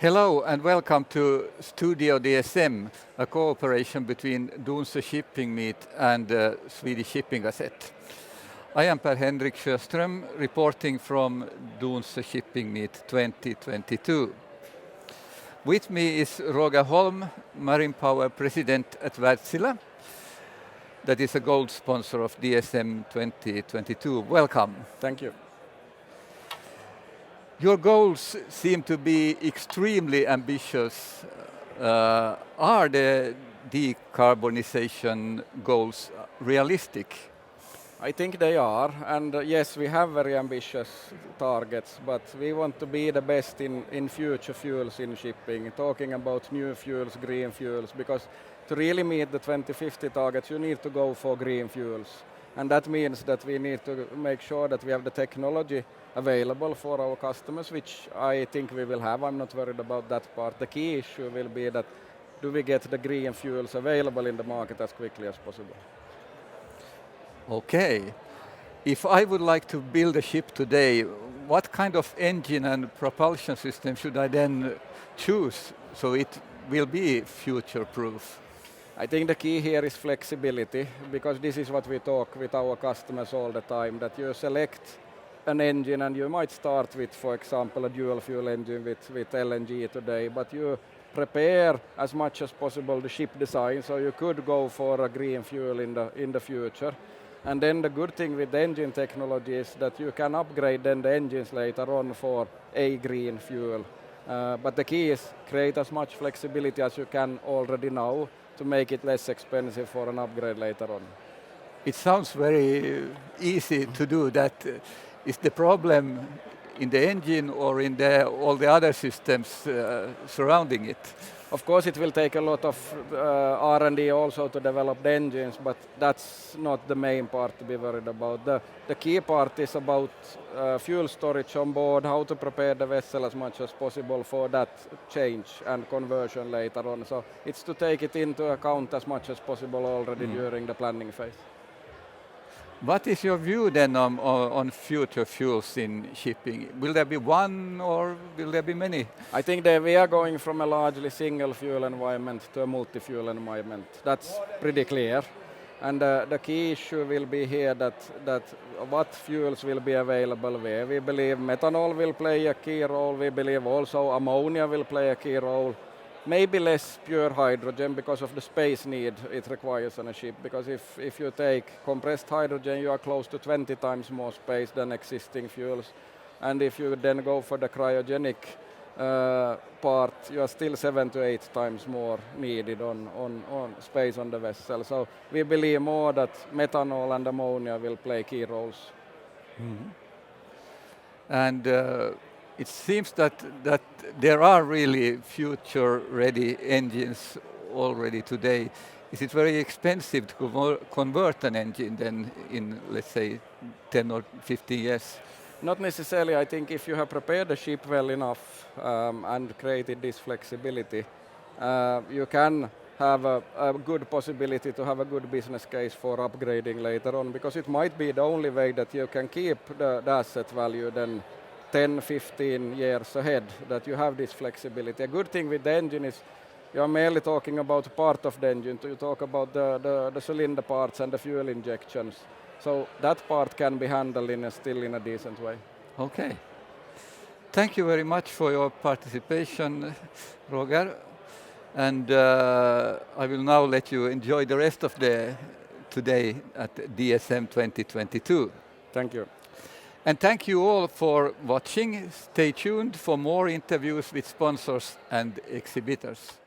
Hello and welcome to Studio DSM, a cooperation between Donsö Shipping Meet and Swedish Shipping Gazette. I am Per-Henrik Sjöström, reporting from Donsö Shipping Meet 2022. With me is Roger Holm, Marine Power President at Wärtsilä, that is a gold sponsor of DSM 2022. Welcome. Thank you. Your goals seem to be extremely ambitious. Are the decarbonization goals realistic? I think they are, and yes, we have very ambitious targets, but we want to be the best in future fuels in shipping, talking about new fuels, green fuels, because to really meet the 2050 targets, you need to go for green fuels. And that means that we need to make sure that we have the technology available for our customers, which I think we will have. I'm not worried about that part. The key issue will be that do we get the green fuels available in the market as quickly as possible? Okay. If I would like to build a ship today, what kind of engine and propulsion system should I then choose so it will be future-proof? I think the key here is flexibility, because this is what we talk with our customers all the time, that you select an engine and you might start with, for example, a dual fuel engine with LNG today, but you prepare as much as possible the ship design, so you could go for a green fuel in the future. And then the good thing with the engine technology is that you can upgrade then the engines later on for a green fuel. But the key is create as much flexibility as you can already now to make it less expensive for an upgrade later on. It sounds very easy to do that. Is the problem in the engine or in all the other systems surrounding it? Of course, it will take a lot of R&D also to develop the engines, but that's not the main part to be worried about. The key part is about fuel storage on board, how to prepare the vessel as much as possible for that change and conversion later on. So it's to take it into account as much as possible already during the planning phase. What is your view then on future fuels in shipping? Will there be one or will there be many? I think that we are going from a largely single fuel environment to a multi-fuel environment. That's pretty clear. And the key issue will be here that what fuels will be available where. We believe methanol will play a key role. We believe also ammonia will play a key role. Maybe less pure hydrogen because of the space need it requires on a ship. Because if you take compressed hydrogen, you are close to 20 times more space than existing fuels. And if you then go for the cryogenic part, you are still 7 to 8 times more needed on space on the vessel. So we believe more that methanol and ammonia will play key roles. Mm-hmm. And it seems that there are really future-ready engines already today. Is it very expensive to convert an engine then in, let's say, 10 or 15 years? Not necessarily. I think if you have prepared the ship well enough and created this flexibility, you can have a good possibility to have a good business case for upgrading later on, because it might be the only way that you can keep the asset value then 10, 15 years ahead, that you have this flexibility. A good thing with the engine is you are merely talking about part of the engine. You talk about the cylinder parts and the fuel injections. So that part can be handled still in a decent way. Okay. Thank you very much for your participation, Roger. And I will now let you enjoy the rest of the today at DSM 2022. Thank you. And thank you all for watching. Stay tuned for more interviews with sponsors and exhibitors.